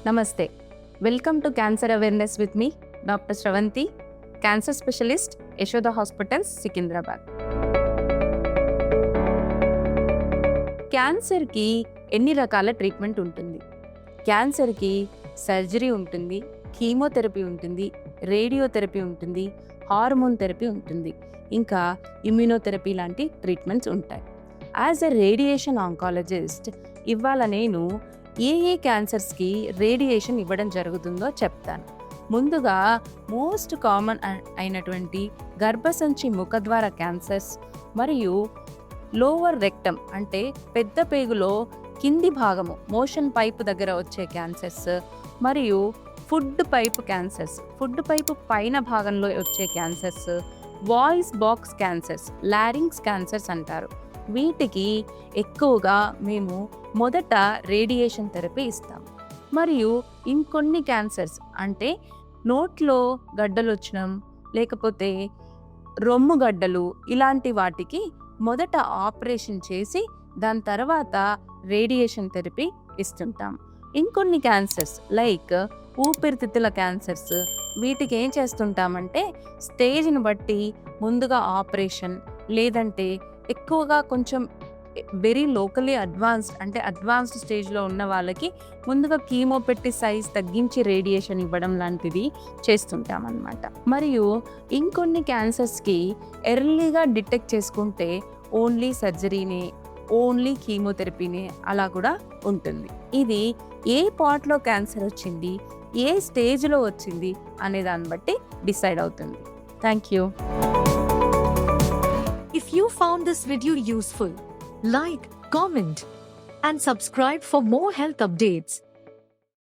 నమస్తే, welcome to cancer awareness with me doctor Sravanthi, cancer specialist, Yashoda hospitals, Secunderabad. క్యాన్సర్కి ఎన్ని రకాల ట్రీట్మెంట్ ఉంటుంది? క్యాన్సర్కి సర్జరీ ఉంటుంది, కీమోథెరపీ ఉంటుంది, రేడియోథెరపీ ఉంటుంది, హార్మోన్ థెరపీ ఉంటుంది, ఇంకా ఇమ్యూనోథెరపీ లాంటి ట్రీట్మెంట్స్ ఉంటాయి. యాజ్ ఎ రేడియేషన్ ఆంకాలజిస్ట్ ఇవాళ నేను ఏ క్యాన్సర్స్కి రేడియేషన్ ఇవ్వడం జరుగుతుందో చెప్తాను. ముందుగా మోస్ట్ కామన్ అయినటువంటి గర్భసంచి ముఖద్వార క్యాన్సర్స్ మరియు లోవర్ రెక్టమ్ అంటే పెద్ద పేగులో కింది భాగము మోషన్ పైపు దగ్గర వచ్చే క్యాన్సర్స్ మరియు food pipe cancers, food pipe పైన భాగంలో వచ్చే cancers, voice box cancers, లారింగ్స్ cancers అంటారు. వీటికి ఎక్కువగా మేము మొదట రేడియేషన్ థెరపీ ఇస్తాం. మరియు ఇంకొన్ని క్యాన్సర్స్ అంటే నోట్లో గడ్డలు వచ్చడం, లేకపోతే రొమ్ము గడ్డలు, ఇలాంటి వాటికి మొదట ఆపరేషన్ చేసి దాని తర్వాత రేడియేషన్ థెరపీ ఇస్తుంటాం. ఇంకొన్ని క్యాన్సర్స్ లైక్ ఊపిరితిత్తుల క్యాన్సర్స్, వీటికి ఏం చేస్తుంటామంటే స్టేజ్ని బట్టి ముందుగా ఆపరేషన్, లేదంటే ఎక్కువగా కొంచెం వెరీ లోకలీ అడ్వాన్స్డ్ స్టేజ్లో ఉన్న వాళ్ళకి ముందుగా కీమో పెట్టి సైజ్ తగ్గించి రేడియేషన్ ఇవ్వడం లాంటిది చేస్తుంటాం అన్నమాట. మరియు ఇంకొన్ని క్యాన్సర్స్కి ఎర్లీగా డిటెక్ట్ చేసుకుంటే ఓన్లీ సర్జరీనే, ఓన్లీ కీమోథెరపీనే అలా కూడా ఉంటుంది. ఇది ఏ పార్ట్లో క్యాన్సర్ వచ్చింది, ఏ స్టేజ్లో వచ్చింది అనే దాన్ని బట్టి డిసైడ్ అవుతుంది. Thank you. If you found this video useful, like, comment, and subscribe for more health updates.